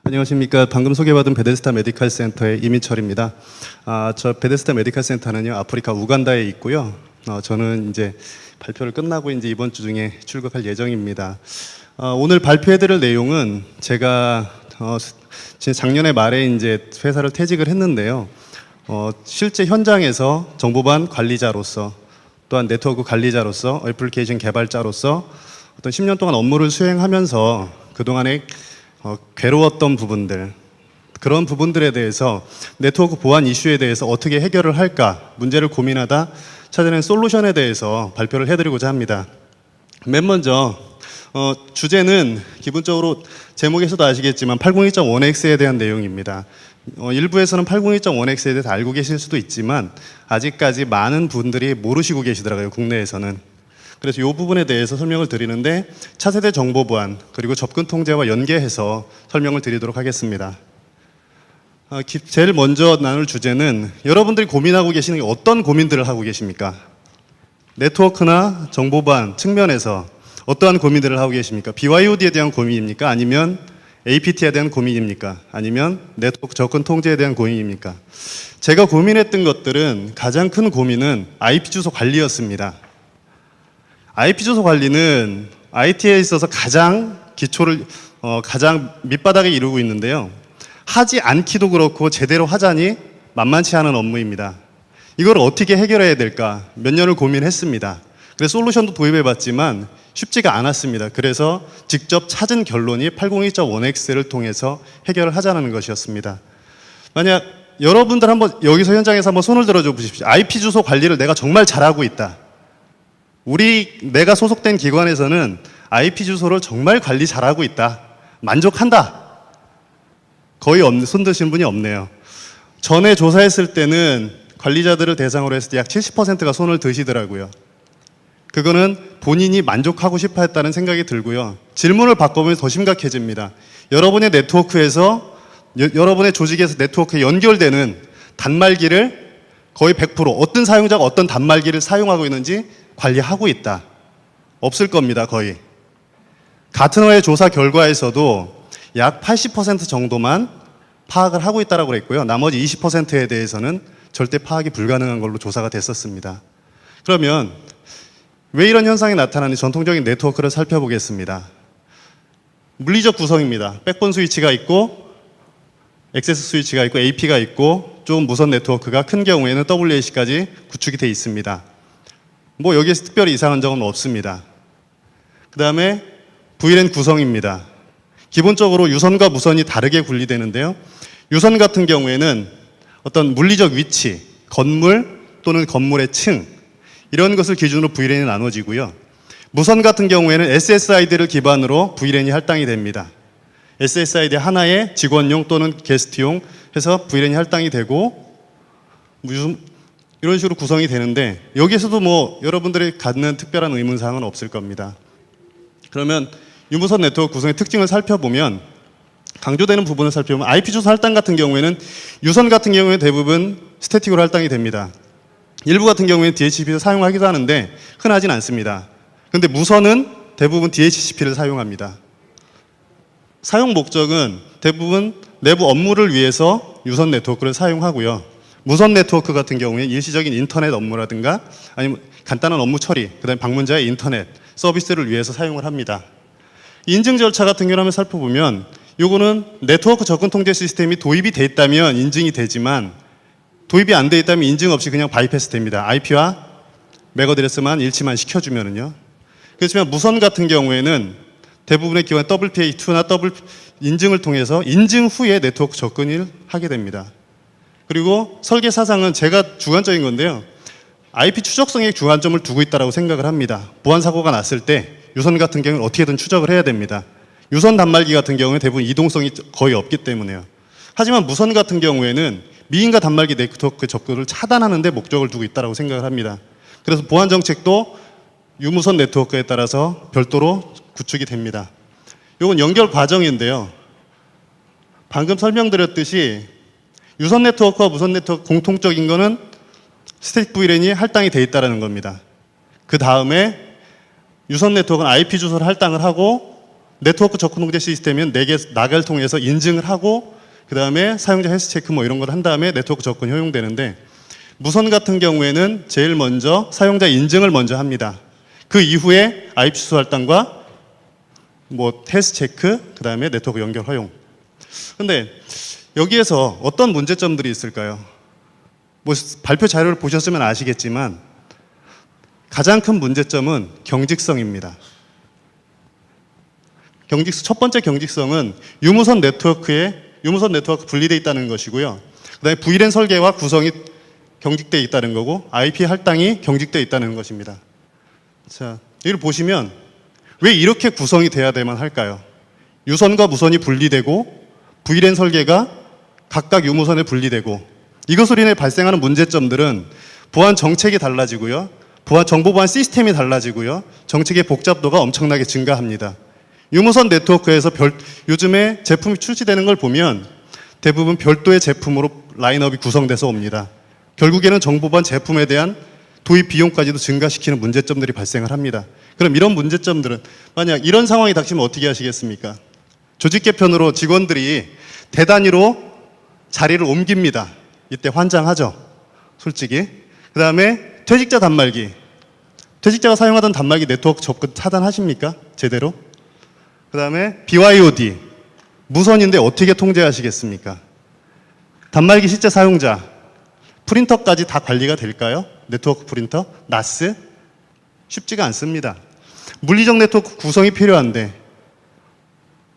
안녕하십니까. 방금 소개받은 베데스다 메디칼 센터의 이민철입니다. 저 베데스다 메디칼 센터는요, 아프리카 우간다에 있고요. 저는 이제 발표를 끝나고 이제 이번 주 중에 출국할 예정입니다. 오늘 발표해드릴 내용은 제가 작년에 말에 이제 회사를 퇴직을 했는데요. 실제 현장에서 정보반 관리자로서 또한 네트워크 관리자로서 애플리케이션 개발자로서 어떤 10년 동안 업무를 수행하면서 그동안에 괴로웠던 부분들, 그런 부분들에 대해서 네트워크 보안 이슈에 대해서 어떻게 해결을 할까 문제를 고민하다 찾아낸 솔루션에 대해서 발표를 해드리고자 합니다. 맨 먼저 주제는 기본적으로 제목에서도 아시겠지만 802.1x에 대한 내용입니다. 일부에서는 802.1x에 대해서 알고 계실 수도 있지만 아직까지 많은 분들이 모르시고 계시더라고요, 국내에서는. 그래서 이 부분에 대해서 설명을 드리는데 차세대 정보 보안 그리고 접근 통제와 연계해서 설명을 드리도록 하겠습니다. 제일 먼저 나눌 주제는 여러분들이 고민하고 계시는 게 어떤 고민들을 하고 계십니까? 네트워크나 정보 보안 측면에서 어떠한 고민들을 하고 계십니까? BYOD에 대한 고민입니까? 아니면 APT에 대한 고민입니까? 아니면 네트워크 접근 통제에 대한 고민입니까? 제가 고민했던 것들은 가장 큰 고민은 IP 주소 관리였습니다. IP 주소 관리는 IT에 있어서 가장 기초를 가장 밑바닥에 이루고 있는데요. 하지 않기도 그렇고 제대로 하자니 만만치 않은 업무입니다. 이걸 어떻게 해결해야 될까 몇 년을 고민했습니다. 그래서 솔루션도 도입해봤지만 쉽지가 않았습니다. 그래서 직접 찾은 결론이 802.1x를 통해서 해결을 하자는 것이었습니다. 만약 여러분들 한번 여기서 현장에서 한번 손을 들어줘 보십시오. IP 주소 관리를 내가 정말 잘하고 있다. 내가 소속된 기관에서는 IP 주소를 정말 관리 잘하고 있다. 만족한다. 거의 손 드신 분이 없네요. 전에 조사했을 때는 관리자들을 대상으로 했을 때 약 70%가 손을 드시더라고요. 그거는 본인이 만족하고 싶어 했다는 생각이 들고요. 질문을 바꿔보면 더 심각해집니다. 여러분의 네트워크에서, 여러분의 조직에서 네트워크에 연결되는 단말기를 거의 100% 어떤 사용자가 어떤 단말기를 사용하고 있는지 관리하고 있다. 없을 겁니다, 거의. 가트너의 조사 결과에서도 약 80% 정도만 파악을 하고 있다고 그랬고요. 나머지 20%에 대해서는 절대 파악이 불가능한 걸로 조사가 됐었습니다. 그러면 왜 이런 현상이 나타나는지 전통적인 네트워크를 살펴보겠습니다. 물리적 구성입니다. 백본 스위치가 있고 액세스 스위치가 있고 AP가 있고 좀 무선 네트워크가 큰 경우에는 WAC까지 구축이 되어 있습니다. 뭐 여기에서 특별히 이상한 점은 없습니다. 그 다음에 VLAN 구성입니다. 기본적으로 유선과 무선이 다르게 분리되는데요. 유선 같은 경우에는 어떤 물리적 위치, 건물 또는 건물의 층 이런 것을 기준으로 VLAN이 나눠지고요. 무선 같은 경우에는 SSID를 기반으로 VLAN이 할당이 됩니다. SSID 하나에 직원용 또는 게스트용 해서 VLAN이 할당이 되고 이런 식으로 구성이 되는데 여기에서도 뭐 여러분들이 갖는 특별한 의문사항은 없을 겁니다. 그러면 유무선 네트워크 구성의 특징을 살펴보면 강조되는 부분을 살펴보면 IP 주소 할당 같은 경우에는 유선 같은 경우에 대부분 스태틱으로 할당이 됩니다. 일부 같은 경우에는 DHCP를 사용하기도 하는데 흔하진 않습니다. 그런데 무선은 대부분 DHCP를 사용합니다. 사용 목적은 대부분 내부 업무를 위해서 유선 네트워크를 사용하고요. 무선 네트워크 같은 경우에 일시적인 인터넷 업무라든가 아니면 간단한 업무 처리, 그 다음에 방문자의 인터넷 서비스를 위해서 사용을 합니다. 인증 절차 같은 경우를 한번 살펴보면 요거는 네트워크 접근 통제 시스템이 도입이 돼 있다면 인증이 되지만 도입이 안 돼 있다면 인증 없이 그냥 바이패스 됩니다. IP와 맥 어드레스만 일치만 시켜주면은요. 그렇지만 무선 같은 경우에는 대부분의 기관 WPA2나 인증을 통해서 인증 후에 네트워크 접근을 하게 됩니다. 그리고 설계 사상은 제가 주관적인 건데요. IP 추적성에 주안점을 두고 있다고 생각을 합니다. 보안 사고가 났을 때 유선 같은 경우는 어떻게든 추적을 해야 됩니다. 유선 단말기 같은 경우는 대부분 이동성이 거의 없기 때문에요. 하지만 무선 같은 경우에는 미인과 단말기 네트워크 접근을 차단하는 데 목적을 두고 있다고 생각을 합니다. 그래서 보안 정책도 유무선 네트워크에 따라서 별도로 구축이 됩니다. 이건 연결 과정인데요. 방금 설명드렸듯이 유선 네트워크와 무선 네트워크 공통적인 거는 스태틱 VLAN이 할당이 돼 있다는 겁니다. 그 다음에 유선 네트워크는 IP 주소를 할당을 하고 네트워크 접근 통제 시스템은 4개 나갈 통해서 인증을 하고 그 다음에 사용자 헬스 체크 뭐 이런 걸 한 다음에 네트워크 접근이 허용되는데 무선 같은 경우에는 제일 먼저 사용자 인증을 먼저 합니다. 그 이후에 IP 주소 할당과 뭐 헬스 체크 그 다음에 네트워크 연결 허용. 근데 여기에서 어떤 문제점들이 있을까요? 뭐 발표 자료를 보셨으면 아시겠지만 가장 큰 문제점은 경직성입니다. 첫 번째 경직성은 유무선 네트워크 분리되어 있다는 것이고요. 그다음에 VLAN 설계와 구성이 경직되어 있다는 거고 IP 할당이 경직되어 있다는 것입니다. 자, 이걸 보시면 왜 이렇게 구성이 돼야만 할까요? 유선과 무선이 분리되고 VLAN 설계가 각각 유무선에 분리되고 이것으로 인해 발생하는 문제점들은 보안 정책이 달라지고요. 정보 보안 시스템이 달라지고요. 정책의 복잡도가 엄청나게 증가합니다. 유무선 네트워크에서 요즘에 제품이 출시되는 걸 보면 대부분 별도의 제품으로 라인업이 구성돼서 옵니다. 결국에는 정보 보안 제품에 대한 도입 비용까지도 증가시키는 문제점들이 발생을 합니다. 그럼 이런 문제점들은 만약 이런 상황이 닥치면 어떻게 하시겠습니까? 조직 개편으로 직원들이 대단위로 자리를 옮깁니다. 이때 환장하죠. 솔직히. 그 다음에 퇴직자 단말기. 퇴직자가 사용하던 단말기 네트워크 접근 차단하십니까? 제대로? 그 다음에 BYOD. 무선인데 어떻게 통제하시겠습니까? 단말기 실제 사용자. 프린터까지 다 관리가 될까요? 네트워크 프린터? NAS? 쉽지가 않습니다. 물리적 네트워크 구성이 필요한데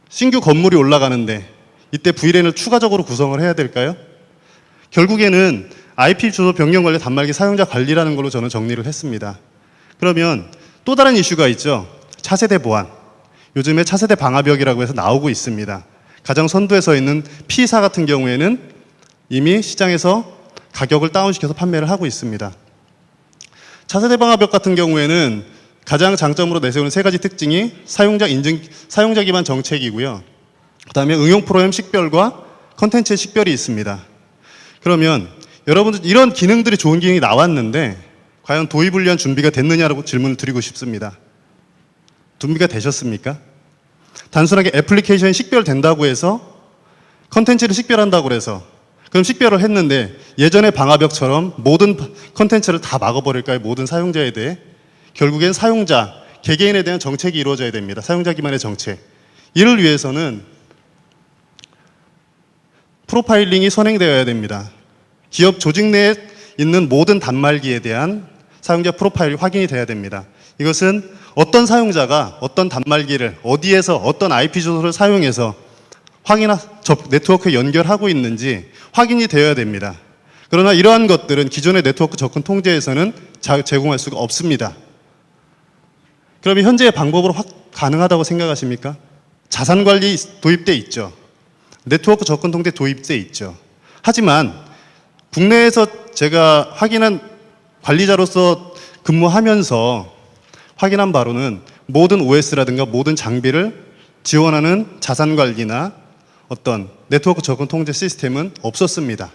신규 건물이 올라가는데 이때 VLAN을 추가적으로 구성을 해야 될까요? 결국에는 IP 주소 변경 관리 단말기 사용자 관리라는 걸로 저는 정리를 했습니다. 그러면 또 다른 이슈가 있죠. 차세대 보안. 요즘에 차세대 방화벽이라고 해서 나오고 있습니다. 가장 선두에 서 있는 P사 같은 경우에는 이미 시장에서 가격을 다운시켜서 판매를 하고 있습니다. 차세대 방화벽 같은 경우에는 가장 장점으로 내세우는 세 가지 특징이 사용자 기반 정책이고요. 그 다음에 응용 프로그램 식별과 컨텐츠의 식별이 있습니다. 그러면 여러분들 이런 기능들이 좋은 기능이 나왔는데 과연 도입을 위한 준비가 됐느냐라고 질문을 드리고 싶습니다. 준비가 되셨습니까? 단순하게 애플리케이션이 식별된다고 해서 컨텐츠를 식별한다고 해서 그럼 식별을 했는데 예전의 방화벽처럼 모든 컨텐츠를 다 막아버릴까요? 모든 사용자에 대해? 결국엔 사용자, 개개인에 대한 정책이 이루어져야 됩니다. 사용자 기반의 정책. 이를 위해서는 프로파일링이 선행되어야 됩니다. 기업 조직 내에 있는 모든 단말기에 대한 사용자 프로파일이 확인이 돼야 됩니다. 이것은 어떤 사용자가 어떤 단말기를 어디에서 어떤 IP 주소를 사용해서 네트워크에 연결하고 있는지 확인이 되어야 됩니다. 그러나 이러한 것들은 기존의 네트워크 접근 통제에서는 제공할 수가 없습니다. 그러면 현재의 방법으로 가능하다고 생각하십니까? 자산관리 도입돼 있죠. 네트워크 접근 통제 도입돼 있죠. 하지만 국내에서 제가 확인한 관리자로서 근무하면서 확인한 바로는 모든 OS라든가 모든 장비를 지원하는 자산관리나 어떤 네트워크 접근 통제 시스템은 없었습니다.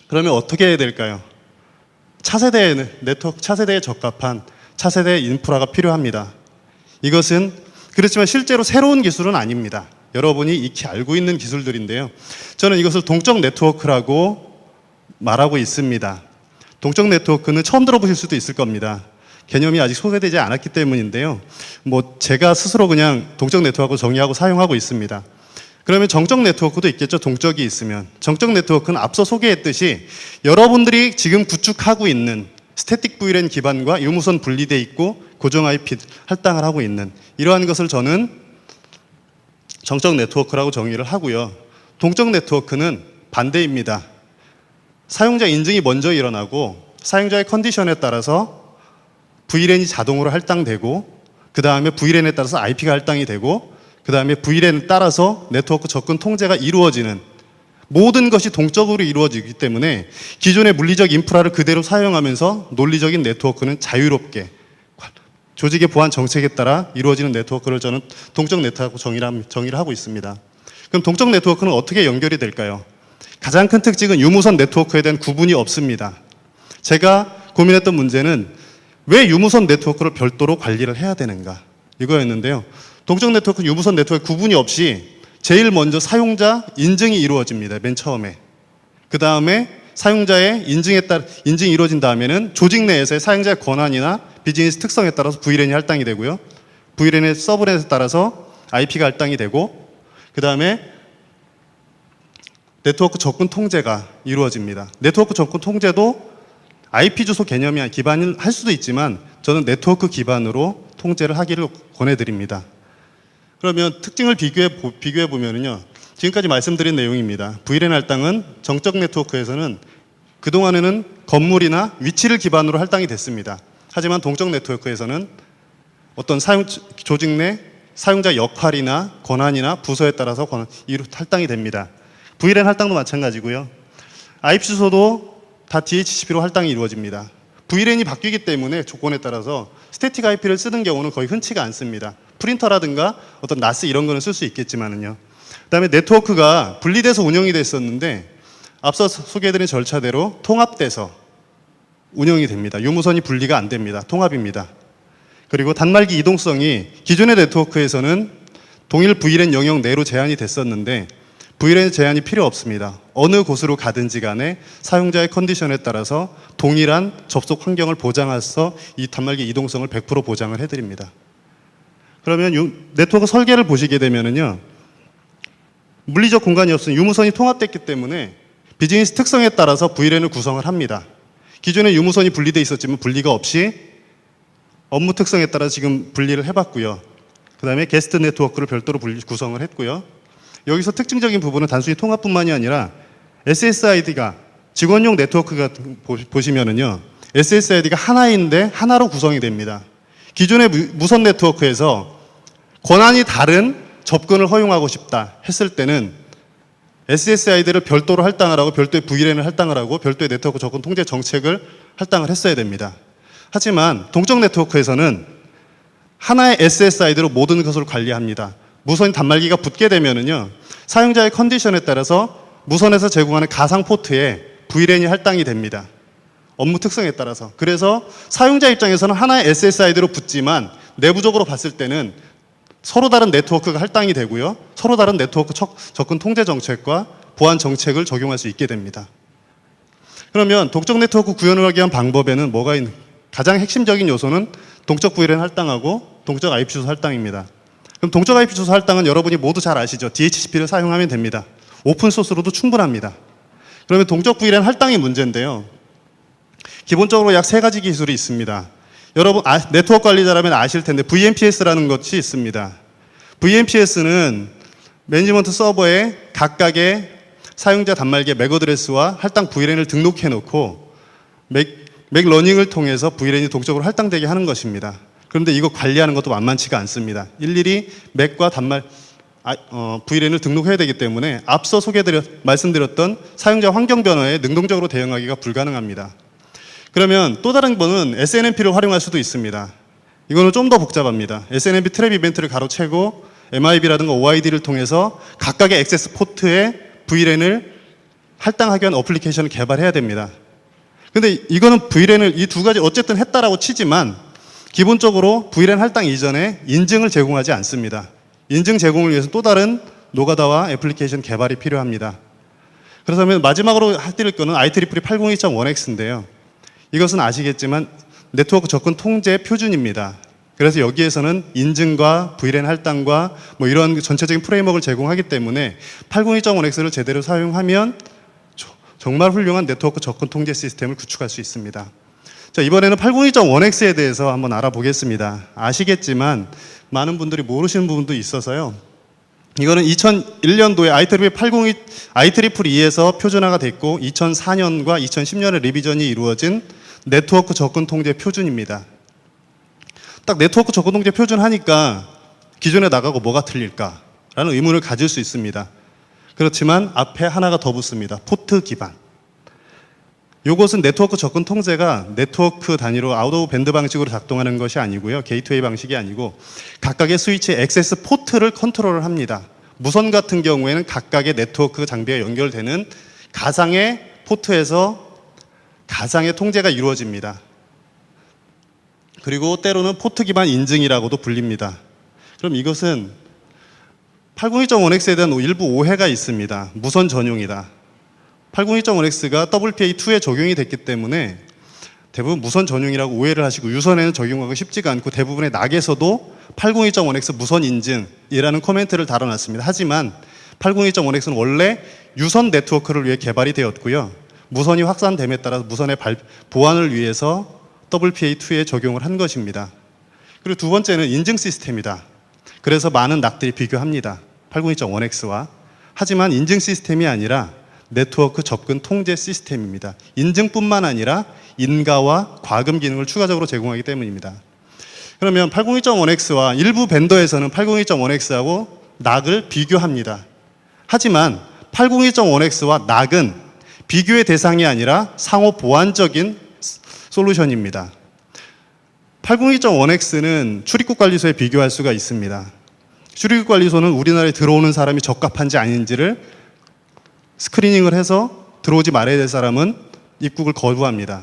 그러면 어떻게 해야 될까요? 차세대에 적합한 차세대 인프라가 필요합니다. 이것은 그렇지만 실제로 새로운 기술은 아닙니다. 여러분이 익히 알고 있는 기술들인데요. 저는 이것을 동적 네트워크라고 말하고 있습니다. 동적 네트워크는 처음 들어보실 수도 있을 겁니다. 개념이 아직 소개되지 않았기 때문인데요. 제가 스스로 그냥 동적 네트워크 정의하고 사용하고 있습니다. 그러면 정적 네트워크도 있겠죠. 동적이 있으면. 정적 네트워크는 앞서 소개했듯이 여러분들이 지금 구축하고 있는 스태틱 VLAN 기반과 유무선 분리되어 있고 고정 IP 할당을 하고 있는 이러한 것을 저는 정적 네트워크라고 정의를 하고요. 동적 네트워크는 반대입니다. 사용자 인증이 먼저 일어나고 사용자의 컨디션에 따라서 VLAN이 자동으로 할당되고 그 다음에 VLAN에 따라서 IP가 할당이 되고 그 다음에 VLAN에 따라서 네트워크 접근 통제가 이루어지는 모든 것이 동적으로 이루어지기 때문에 기존의 물리적 인프라를 그대로 사용하면서 논리적인 네트워크는 자유롭게 조직의 보안 정책에 따라 이루어지는 네트워크를 저는 동적 네트워크 정의를 하고 있습니다. 그럼 동적 네트워크는 어떻게 연결이 될까요? 가장 큰 특징은 유무선 네트워크에 대한 구분이 없습니다. 제가 고민했던 문제는 왜 유무선 네트워크를 별도로 관리를 해야 되는가 이거였는데요. 동적 네트워크, 유무선 네트워크 구분이 없이 제일 먼저 사용자 인증이 이루어집니다. 맨 처음에. 그 다음에 사용자의 인증이 이루어진 다음에는 조직 내에서의 사용자의 권한이나 비즈니스 특성에 따라서 VLAN이 할당이 되고요. VLAN의 서브넷에 따라서 IP가 할당이 되고, 그 다음에 네트워크 접근 통제가 이루어집니다. 네트워크 접근 통제도 IP 주소 개념이 기반을 할 수도 있지만 저는 네트워크 기반으로 통제를 하기를 권해드립니다. 그러면 특징을 비교해 보면요. 지금까지 말씀드린 내용입니다. VLAN 할당은 정적 네트워크에서는 그동안에는 건물이나 위치를 기반으로 할당이 됐습니다. 하지만 동적 네트워크에서는 어떤 조직 내 사용자 역할이나 권한이나 부서에 따라서 할당이 됩니다. VLAN 할당도 마찬가지고요. IP 주소도 다 DHCP로 할당이 이루어집니다. VLAN이 바뀌기 때문에 조건에 따라서 스태틱 IP를 쓰는 경우는 거의 흔치가 않습니다. 프린터라든가 어떤 NAS 이런 거는 쓸 수 있겠지만은요. 그다음에 네트워크가 분리돼서 운영이 됐었는데 앞서 소개해드린 절차대로 통합돼서 운영이 됩니다. 유무선이 분리가 안 됩니다. 통합입니다. 그리고 단말기 이동성이 기존의 네트워크에서는 동일 VLAN 영역 내로 제한이 됐었는데 VLAN 제한이 필요 없습니다. 어느 곳으로 가든지 간에 사용자의 컨디션에 따라서 동일한 접속 환경을 보장해서 이 단말기 이동성을 100% 보장을 해드립니다. 그러면 네트워크 설계를 보시게 되면은요, 물리적 공간이 없으니 유무선이 통합됐기 때문에 비즈니스 특성에 따라서 VLAN을 구성을 합니다. 기존에 유무선이 분리되어 있었지만 분리가 없이 업무 특성에 따라 지금 분리를 해봤고요. 그 다음에 게스트 네트워크를 별도로 구성을 했고요. 여기서 특징적인 부분은 단순히 통합뿐만이 아니라 SSID가 직원용 네트워크가 보시면은요, SSID가 하나인데 하나로 구성이 됩니다. 기존의 무선 네트워크에서 권한이 다른 접근을 허용하고 싶다 했을 때는 SSID를 별도로 할당을 하고 별도의 VLAN을 할당을 하고 별도의 네트워크 접근 통제 정책을 할당을 했어야 됩니다. 하지만 동적 네트워크에서는 하나의 SSID로 모든 것을 관리합니다. 무선 단말기가 붙게 되면은요, 사용자의 컨디션에 따라서 무선에서 제공하는 가상 포트에 VLAN이 할당이 됩니다. 업무 특성에 따라서. 그래서 사용자 입장에서는 하나의 SSID로 붙지만 내부적으로 봤을 때는 서로 다른 네트워크가 할당이 되고요. 서로 다른 네트워크 접근 통제 정책과 보안 정책을 적용할 수 있게 됩니다. 그러면 동적 네트워크 구현을 하기 위한 방법에는 뭐가 있는? 가장 핵심적인 요소는 동적 VLAN 할당하고 동적 IP 주소 할당입니다. 그럼 동적 IP 주소 할당은 여러분이 모두 잘 아시죠? DHCP를 사용하면 됩니다. 오픈 소스로도 충분합니다. 그러면 동적 VLAN 할당이 문제인데요. 기본적으로 약 3가지 기술이 있습니다. 여러분 네트워크 관리자라면 아실 텐데 VMPS라는 것이 있습니다. VMPS는 매니지먼트 서버에 각각의 사용자 단말기의 맥 어드레스와 할당 VLAN을 등록해 놓고 맥 러닝을 통해서 VLAN이 동적으로 할당되게 하는 것입니다. 그런데 이거 관리하는 것도 만만치가 않습니다. 일일이 맥과 VLAN을 등록해야 되기 때문에 앞서 말씀드렸던 사용자 환경 변화에 능동적으로 대응하기가 불가능합니다. 그러면 또 다른 거는 SNMP를 활용할 수도 있습니다. 이거는 좀 더 복잡합니다. SNMP 트랩 이벤트를 가로채고 MIB라든가 OID를 통해서 각각의 액세스 포트에 VLAN을 할당하기 위한 어플리케이션을 개발해야 됩니다. 근데 이거는 VLAN을 이 두 가지 어쨌든 했다라고 치지만 기본적으로 VLAN 할당 이전에 인증을 제공하지 않습니다. 인증 제공을 위해서 또 다른 노가다와 애플리케이션 개발이 필요합니다. 그렇다면 마지막으로 해드릴 거는 IEEE 802.1x인데요. 이것은 아시겠지만 네트워크 접근 통제 표준입니다. 그래서 여기에서는 인증과 VLAN 할당과 뭐 이런 전체적인 프레임워크를 제공하기 때문에 802.1x를 제대로 사용하면 정말 훌륭한 네트워크 접근 통제 시스템을 구축할 수 있습니다. 자, 이번에는 802.1x에 대해서 한번 알아보겠습니다. 아시겠지만 많은 분들이 모르시는 부분도 있어서요. 이거는 2001년도에 IEEE에서 표준화가 됐고 2004년과 2010년에 리비전이 이루어진 네트워크 접근 통제 표준입니다. 딱 네트워크 접근 통제 표준 하니까 기존에 나가고 뭐가 틀릴까라는 의문을 가질 수 있습니다. 그렇지만 앞에 하나가 더 붙습니다. 포트 기반. 이것은 네트워크 접근 통제가 네트워크 단위로 아웃 오브 밴드 방식으로 작동하는 것이 아니고요. 게이트웨이 방식이 아니고 각각의 스위치의 액세스 포트를 컨트롤을 합니다. 무선 같은 경우에는 각각의 네트워크 장비가 연결되는 가상의 포트에서 가상의 통제가 이루어집니다. 그리고 때로는 포트 기반 인증이라고도 불립니다. 그럼 이것은 802.1x에 대한 일부 오해가 있습니다. 무선 전용이다. 802.1x가 WPA2에 적용이 됐기 때문에 대부분 무선 전용이라고 오해를 하시고 유선에는 적용하기 쉽지가 않고 대부분의 낙에서도 802.1x 무선 인증이라는 코멘트를 달아놨습니다. 하지만 802.1x는 원래 유선 네트워크를 위해 개발이 되었고요. 무선이 확산됨에 따라서 무선의 보안을 위해서 WPA2에 적용을 한 것입니다. 그리고 두 번째는 인증 시스템이다. 그래서 많은 낙들이 비교합니다. 802.1x와. 하지만 인증 시스템이 아니라 네트워크 접근 통제 시스템입니다. 인증뿐만 아니라 인가와 과금 기능을 추가적으로 제공하기 때문입니다. 그러면 802.1x와 일부 벤더에서는 802.1x하고 낙을 비교합니다. 하지만 802.1x와 낙은 비교의 대상이 아니라 상호 보완적인 솔루션입니다. 802.1x는 출입국 관리소에 비교할 수가 있습니다. 출입국 관리소는 우리나라에 들어오는 사람이 적합한지 아닌지를 스크리닝을 해서 들어오지 말아야 될 사람은 입국을 거부합니다.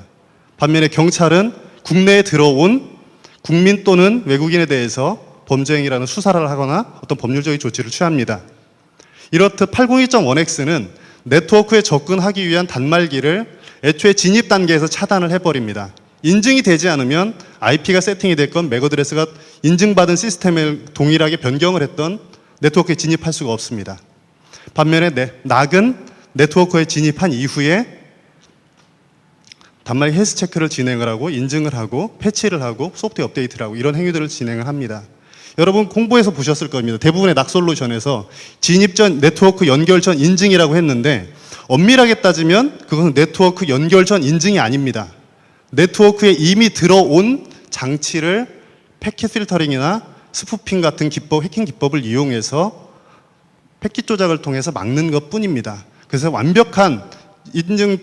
반면에 경찰은 국내에 들어온 국민 또는 외국인에 대해서 범죄 행위라는 수사를 하거나 어떤 법률적인 조치를 취합니다. 이렇듯 802.1x는 네트워크에 접근하기 위한 단말기를 애초에 진입 단계에서 차단을 해버립니다. 인증이 되지 않으면 IP가 세팅이 됐건 맥 어드레스가 인증받은 시스템을 동일하게 변경을 했던 네트워크에 진입할 수가 없습니다. 반면에 낙은 네트워크에 진입한 이후에 단말기 헬스 체크를 진행을 하고 인증을 하고 패치를 하고 소프트웨어 업데이트를 하고 이런 행위들을 진행을 합니다. 여러분 공부해서 보셨을 겁니다. 대부분의 낙 솔루션에서 진입 전 네트워크 연결 전 인증이라고 했는데 엄밀하게 따지면 그것은 네트워크 연결 전 인증이 아닙니다. 네트워크에 이미 들어온 장치를 패킷 필터링이나 스푸핑 같은 기법, 해킹 기법을 이용해서 패킷 조작을 통해서 막는 것뿐입니다. 그래서 완벽한 인증,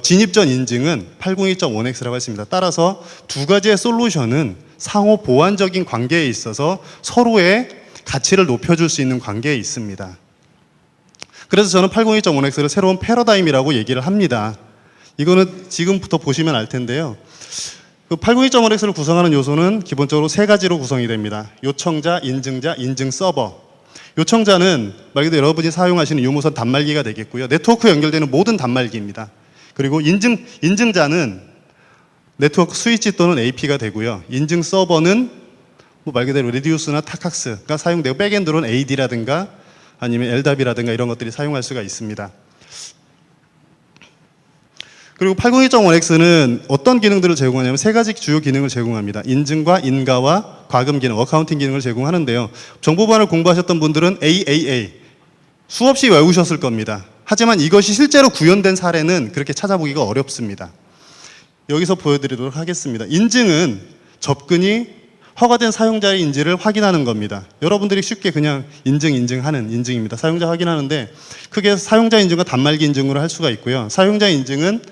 진입 전 인증은 802.1x라고 했습니다. 따라서 두 가지의 솔루션은 상호 보완적인 관계에 있어서 서로의 가치를 높여줄 수 있는 관계에 있습니다. 그래서 저는 802.1x를 새로운 패러다임이라고 얘기를 합니다. 이거는 지금부터 보시면 알 텐데요. 그 802.1x를 구성하는 요소는 기본적으로 세 가지로 구성이 됩니다. 요청자, 인증자, 인증 서버. 요청자는 말 그대로 여러분이 사용하시는 유무선 단말기가 되겠고요. 네트워크에 연결되는 모든 단말기입니다. 그리고 인증자는 네트워크 스위치 또는 AP가 되고요. 인증 서버는 말 그대로 레디우스나 타칵스가 사용되고 백엔드로는 AD라든가 아니면 LDAP이라든가 이런 것들이 사용할 수가 있습니다. 그리고 802.1x는 어떤 기능들을 제공하냐면 세 가지 주요 기능을 제공합니다. 인증과 인가와 과금 기능, 어카운팅 기능을 제공하는데요. 정보보안을 공부하셨던 분들은 AAA 수없이 외우셨을 겁니다. 하지만 이것이 실제로 구현된 사례는 그렇게 찾아보기가 어렵습니다. 여기서 보여드리도록 하겠습니다. 인증은 접근이 허가된 사용자의 인지를 확인하는 겁니다. 여러분들이 쉽게 그냥 인증하는 인증입니다. 사용자 확인하는데 크게 사용자 인증과 단말기 인증으로 할 수가 있고요. 사용자 인증은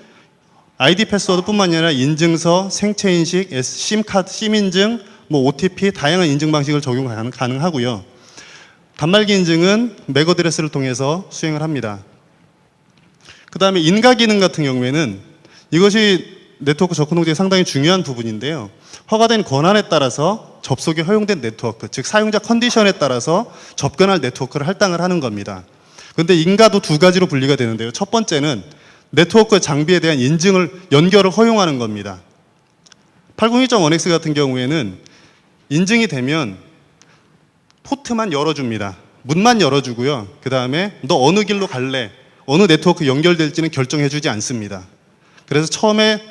아이디 패스워드뿐만 아니라 인증서, 생체인식, 심카드, 심인증, OTP 다양한 인증 방식을 적용 가능하고요. 단말기 인증은 맥 어드레스를 통해서 수행을 합니다. 그 다음에 인가 기능 같은 경우에는 이것이 네트워크 접근 통제의 상당히 중요한 부분인데요. 허가된 권한에 따라서 접속이 허용된 네트워크, 즉 사용자 컨디션에 따라서 접근할 네트워크를 할당을 하는 겁니다. 그런데 인가도 두 가지로 분리가 되는데요. 첫 번째는 네트워크 장비에 대한 인증을 연결을 허용하는 겁니다. 802.1x 같은 경우에는 인증이 되면 포트만 열어줍니다. 문만 열어주고요. 그 다음에 너 어느 길로 갈래? 어느 네트워크 연결될지는 결정해주지 않습니다. 그래서 처음에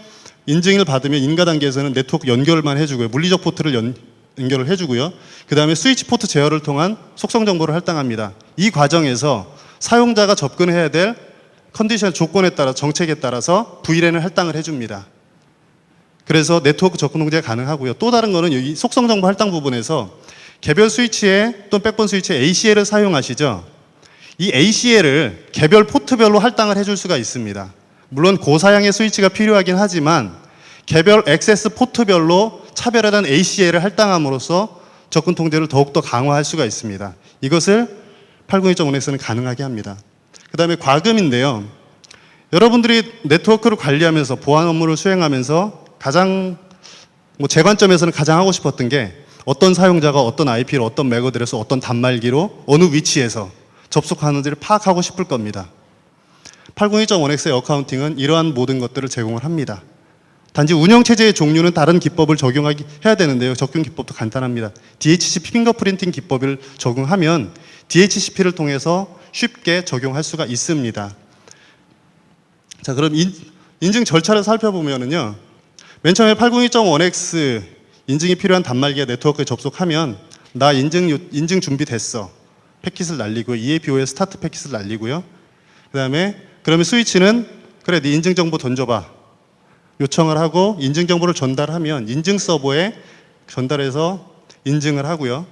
인증을 받으면 인가 단계에서는 네트워크 연결만 해주고요. 물리적 포트를 연결을 해주고요. 그 다음에 스위치 포트 제어를 통한 속성 정보를 할당합니다. 이 과정에서 사용자가 접근해야 될 컨디션 조건에 따라 정책에 따라서 VLAN을 할당을 해줍니다. 그래서 네트워크 접근 통제가 가능하고요. 또 다른 거는 여기 속성 정보 할당 부분에서 개별 스위치에 또는 백본 스위치에 ACL을 사용하시죠. 이 ACL을 개별 포트별로 할당을 해줄 수가 있습니다. 물론 고사양의 스위치가 필요하긴 하지만 개별 액세스 포트별로 차별화된 ACL을 할당함으로써 접근 통제를 더욱더 강화할 수가 있습니다. 이것을 802.1x는 가능하게 합니다. 그 다음에 과금인데요. 여러분들이 네트워크를 관리하면서 보안 업무를 수행하면서 가장 제 관점에서는 가장 하고 싶었던 게 어떤 사용자가 어떤 IP로 어떤 맥 어드레스 어떤 단말기로 어느 위치에서 접속하는지를 파악하고 싶을 겁니다. 802.1x의 어카운팅은 이러한 모든 것들을 제공을 합니다. 단지 운영체제의 종류는 다른 기법을 적용해야 되는데요. 적용 기법도 간단합니다. DHCP 핑거프린팅 기법을 적용하면 DHCP를 통해서 쉽게 적용할 수가 있습니다. 자, 그럼 인증 절차를 살펴보면은요. 맨 처음에 802.1x 인증이 필요한 단말기가 네트워크에 접속하면 나 인증 준비됐어. 패킷을 날리고 EAPO의 스타트 패킷을 날리고요. 그 다음에 그러면 스위치는 그래 네 인증 정보 던져봐. 요청을 하고 인증 정보를 전달하면 인증 서버에 전달해서 인증을 하고요.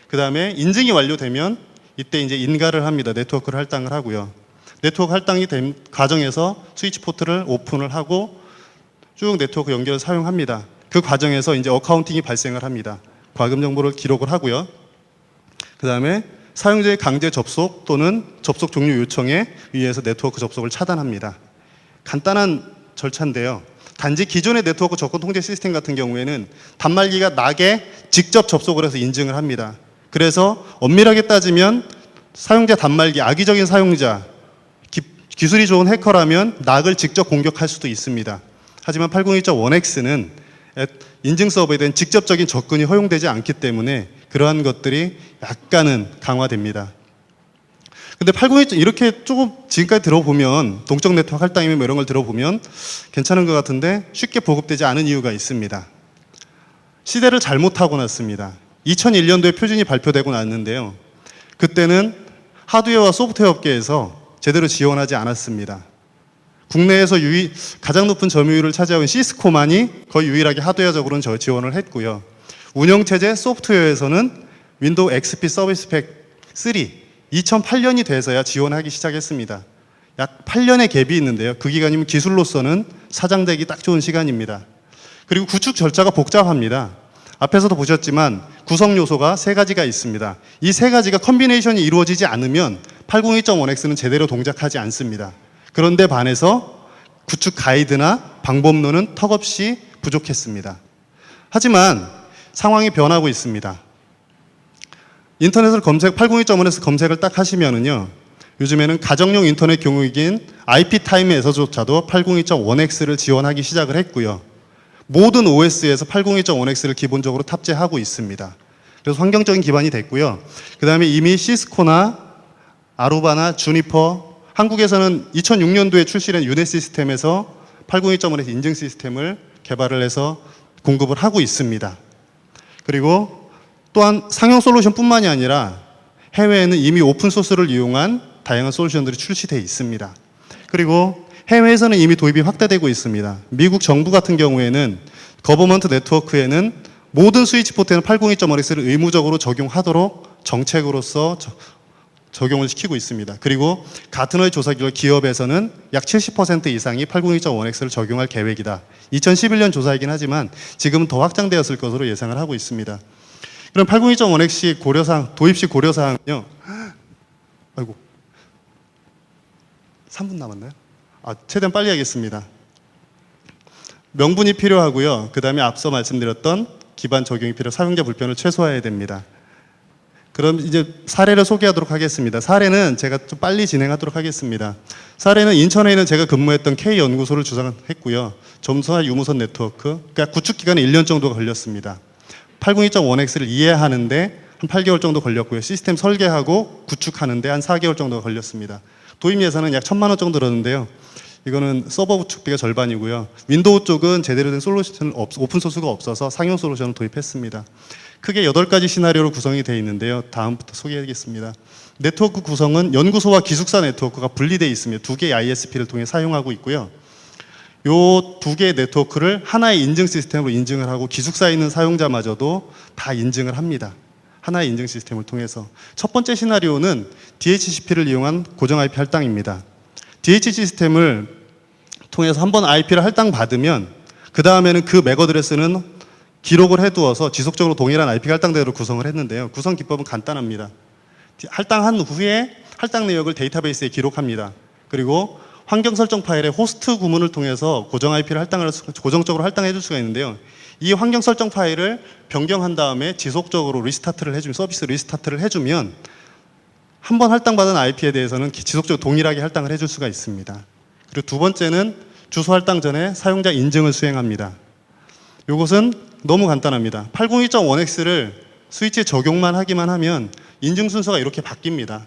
그 다음에 인증이 완료되면 이때 이제 인가를 합니다. 네트워크를 할당을 하고요. 네트워크 할당이 된 과정에서 스위치 포트를 오픈을 하고 쭉 네트워크 연결을 사용합니다. 그 과정에서 이제 어카운팅이 발생을 합니다. 과금 정보를 기록을 하고요. 그 다음에 사용자의 강제 접속 또는 접속 종료 요청에 의해서 네트워크 접속을 차단합니다. 간단한 절차인데요. 단지 기존의 네트워크 접근 통제 시스템 같은 경우에는 단말기가 낙에 직접 접속을 해서 인증을 합니다. 그래서 엄밀하게 따지면 사용자 단말기, 악의적인 사용자, 기술이 좋은 해커라면 낙을 직접 공격할 수도 있습니다. 하지만 802.1x는 인증 서버에 대한 직접적인 접근이 허용되지 않기 때문에 그러한 것들이 약간은 강화됩니다. 근데 802 이렇게 조금 지금까지 들어보면 동적 네트워크 할당이면 이런 걸 들어보면 괜찮은 것 같은데 쉽게 보급되지 않은 이유가 있습니다. 시대를 잘못 타고 났습니다. 2001년도에 표준이 발표되고 났는데요. 그때는 하드웨어와 소프트웨어 업계에서 제대로 지원하지 않았습니다. 국내에서 가장 높은 점유율을 차지하고 시스코만이 거의 유일하게 하드웨어적으로는 지원을 했고요. 운영체제 소프트웨어에서는 윈도우 XP 서비스 팩 3 2008년이 돼서야 지원하기 시작했습니다. 약 8년의 갭이 있는데요. 그 기간이면 기술로서는 사장되기 딱 좋은 시간입니다. 그리고 구축 절차가 복잡합니다. 앞에서도 보셨지만 구성 요소가 3가지가 있습니다. 이 3가지가 컨비네이션이 이루어지지 않으면 802.1x는 제대로 동작하지 않습니다. 그런데 반해서 구축 가이드나 방법론은 턱없이 부족했습니다. 하지만 상황이 변하고 있습니다. 인터넷을 802.1x 검색을 딱 하시면은요, 요즘에는 가정용 인터넷 경우이긴 IP타임에서조차도 802.1x를 지원하기 시작을 했고요. 모든 OS에서 802.1x를 기본적으로 탑재하고 있습니다. 그래서 환경적인 기반이 됐고요. 그 다음에 이미 시스코나 아루바나 주니퍼, 한국에서는 2006년도에 출시된 유넷 시스템에서 802.1x 인증 시스템을 개발을 해서 공급을 하고 있습니다. 그리고 또한 상용 솔루션뿐만이 아니라 해외에는 이미 오픈소스를 이용한 다양한 솔루션들이 출시되어 있습니다. 그리고 해외에서는 이미 도입이 확대되고 있습니다. 미국 정부 같은 경우에는 거버먼트 네트워크에는 모든 스위치 포트에는 802.1x를 의무적으로 적용하도록 정책으로서 적용을 시키고 있습니다. 그리고 가트너의 조사 결과 기업에서는 약 70% 이상이 802.1x를 적용할 계획이다. 2011년 조사이긴 하지만 지금은 더 확장되었을 것으로 예상을 하고 있습니다. 그럼 802.1x 고려사항, 도입 시 고려사항은요. 아이고, 3분 남았나요? 최대한 빨리 하겠습니다. 명분이 필요하고요. 그 다음에 앞서 말씀드렸던 기반 적용이 필요, 사용자 불편을 최소화해야 됩니다. 그럼 이제 사례를 소개하도록 하겠습니다. 사례는 제가 좀 빨리 진행하도록 하겠습니다. 사례는 인천에 있는 제가 근무했던 K연구소를 주장했고요. 점수와 유무선 네트워크, 그러니까 구축 기간에 1년 정도가 걸렸습니다. 802.1x를 이해하는데 한 8개월 정도 걸렸고요. 시스템 설계하고 구축하는데 한 4개월 정도가 걸렸습니다. 도입 예산은 약 1,000만 원 정도 들었는데요. 이거는 서버 구축비가 절반이고요. 윈도우 쪽은 제대로 된 솔루션, 오픈소스가 없어서 상용 솔루션을 도입했습니다. 크게 8가지 시나리오로 구성이 되어 있는데요. 다음부터 소개하겠습니다. 네트워크 구성은 연구소와 기숙사 네트워크가 분리되어 있으며 2개의 ISP를 통해 사용하고 있고요. 이 2개의 네트워크를 하나의 인증 시스템으로 인증을 하고 기숙사에 있는 사용자마저도 다 인증을 합니다. 하나의 인증 시스템을 통해서. 첫 번째 시나리오는 DHCP를 이용한 고정 IP 할당입니다. DHCP 시스템을 통해서 한번 IP를 할당받으면 그 다음에는 그 맥 어드레스는 기록을 해두어서 지속적으로 동일한 IP 할당대로 구성을 했는데요. 구성 기법은 간단합니다. 할당한 후에 할당 내역을 데이터베이스에 기록합니다. 그리고 환경 설정 파일의 호스트 구문을 통해서 고정 IP를 고정적으로 할당해 줄 수가 있는데요. 이 환경 설정 파일을 변경한 다음에 지속적으로 서비스 리스타트를 해주면 한 번 할당받은 IP에 대해서는 지속적으로 동일하게 할당을 해줄 수가 있습니다. 그리고 두 번째는 주소 할당 전에 사용자 인증을 수행합니다. 이것은 너무 간단합니다. 802.1x를 스위치에 적용만 하기만 하면 인증 순서가 이렇게 바뀝니다.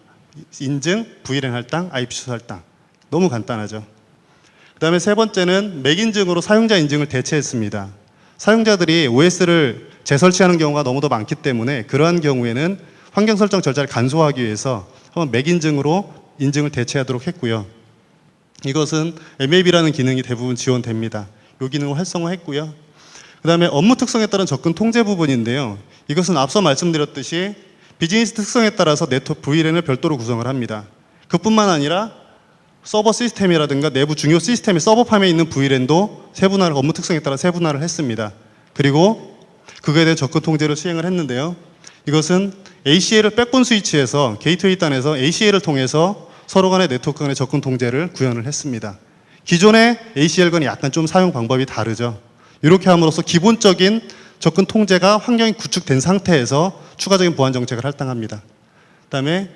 인증, VLAN 할당, IP 주소 할당. 너무 간단하죠. 그 다음에 세 번째는 맥 인증으로 사용자 인증을 대체했습니다. 사용자들이 OS를 재설치하는 경우가 너무도 많기 때문에 그러한 경우에는 환경 설정 절차를 간소화하기 위해서 한번 맥 인증으로 인증을 대체하도록 했고요. 이것은 MAB라는 기능이 대부분 지원됩니다. 이 기능을 활성화했고요. 그 다음에 업무 특성에 따른 접근 통제 부분인데요. 이것은 앞서 말씀드렸듯이 비즈니스 특성에 따라서 네트워크 VLAN을 별도로 구성을 합니다. 그뿐만 아니라 서버 시스템이라든가 내부 중요 시스템의 서버팜에 있는 VLAN도 업무 특성에 따라 세분화를 했습니다. 그리고 그거에 대한 접근 통제를 시행을 했는데요. 이것은 ACL을 백본 스위치에서 게이트웨이 단에서 ACL을 통해서 서로 간의 네트워크 간의 접근 통제를 구현을 했습니다. 기존의 ACL과는 약간 좀 사용 방법이 다르죠. 이렇게 함으로써 기본적인 접근 통제가 환경이 구축된 상태에서 추가적인 보안 정책을 할당합니다. 그다음에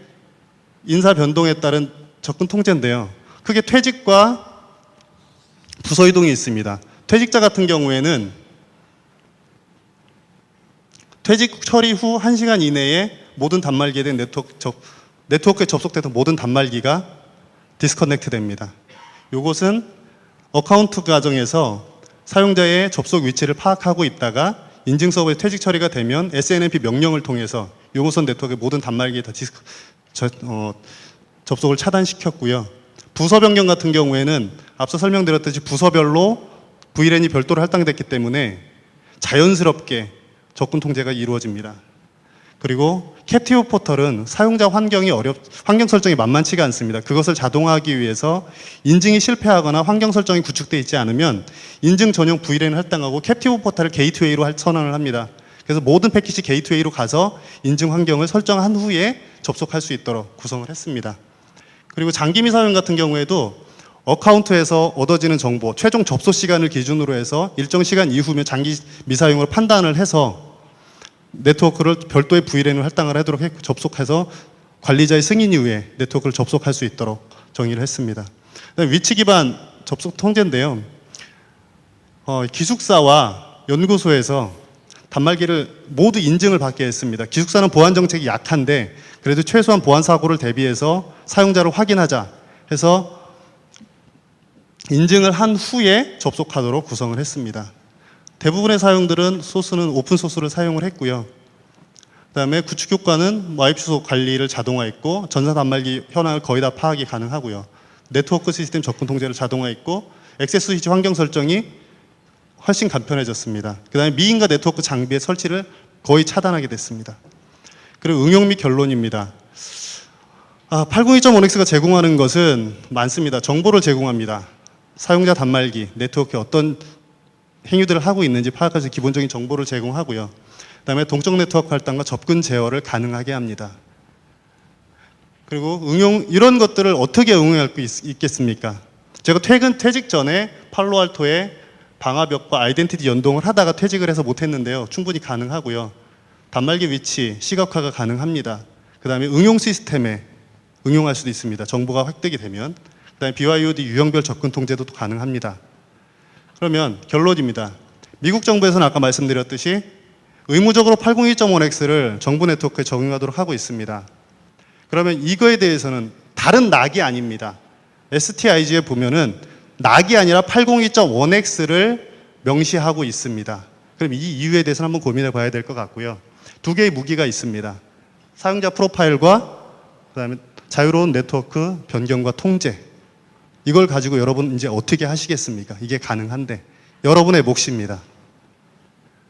인사 변동에 따른 접근 통제인데요. 크게 퇴직과 부서 이동이 있습니다. 퇴직자 같은 경우에는 퇴직 처리 후 1시간 이내에 모든 단말기에 대한 네트워크에 접속됐던 모든 단말기가 디스커넥트 됩니다. 이것은 어카운트 과정에서 사용자의 접속 위치를 파악하고 있다가 인증 서버에 퇴직 처리가 되면 SNMP 명령을 통해서 용호선 네트워크의 모든 단말기에 다 접속을 차단시켰고요. 부서 변경 같은 경우에는 앞서 설명드렸듯이 부서별로 VLAN이 별도로 할당됐기 때문에 자연스럽게 접근 통제가 이루어집니다. 그리고 캡티브 포털은 사용자 환경 설정이 만만치가 않습니다. 그것을 자동화하기 위해서 인증이 실패하거나 환경 설정이 구축되어 있지 않으면 인증 전용 VLAN을 할당하고 캡티브 포털을 게이트웨이로 선언을 합니다. 그래서 모든 패키지 게이트웨이로 가서 인증 환경을 설정한 후에 접속할 수 있도록 구성을 했습니다. 그리고 장기 미사용 같은 경우에도 어카운트에서 얻어지는 정보, 최종 접속 시간을 기준으로 해서 일정 시간 이후면 장기 미사용으로 판단을 해서 네트워크를 별도의 VLAN을 할당을 하도록 접속해서 관리자의 승인 이후에 네트워크를 접속할 수 있도록 정의를 했습니다. 위치 기반 접속 통제인데요. 기숙사와 연구소에서 단말기를 모두 인증을 받게 했습니다. 기숙사는 보안 정책이 약한데 그래도 최소한 보안 사고를 대비해서 사용자를 확인하자 해서 인증을 한 후에 접속하도록 구성을 했습니다. 대부분의 사용들은 소스는 오픈 소스를 사용을 했고요. 그다음에 구축 효과는 IP 주소 관리를 자동화했고 전사 단말기 현황을 거의 다 파악이 가능하고요. 네트워크 시스템 접근 통제를 자동화했고 액세스 스위치 환경 설정이 훨씬 간편해졌습니다. 그다음에 미인가 네트워크 장비의 설치를 거의 차단하게 됐습니다. 그리고 응용 및 결론입니다. 802.1x가 제공하는 것은 많습니다. 정보를 제공합니다. 사용자 단말기, 네트워크에 어떤 행위들을 하고 있는지 파악해서 기본적인 정보를 제공하고요. 그다음에 동적 네트워크 할당과 접근 제어를 가능하게 합니다. 그리고 이런 것들을 어떻게 응용할 수 있겠습니까? 제가 퇴직 전에 팔로알토에 방화벽과 아이덴티티 연동을 하다가 퇴직을 해서 못했는데요. 충분히 가능하고요. 단말기 위치, 시각화가 가능합니다. 그 다음에 응용 시스템에 응용할 수도 있습니다. 정보가 획득이 되면. 그 다음에 BYOD 유형별 접근 통제도 가능합니다. 그러면 결론입니다. 미국 정부에서는 아까 말씀드렸듯이 의무적으로 802.1x를 정부 네트워크에 적용하도록 하고 있습니다. 그러면 이거에 대해서는 다른 낙이 아닙니다. STIG에 보면은 낙이 아니라 802.1x를 명시하고 있습니다. 그럼 이 이유에 대해서는 한번 고민해 봐야 될 것 같고요. 두 개의 무기가 있습니다. 사용자 프로파일과 그다음에 자유로운 네트워크 변경과 통제. 이걸 가지고 여러분 이제 어떻게 하시겠습니까? 이게 가능한데 여러분의 몫입니다.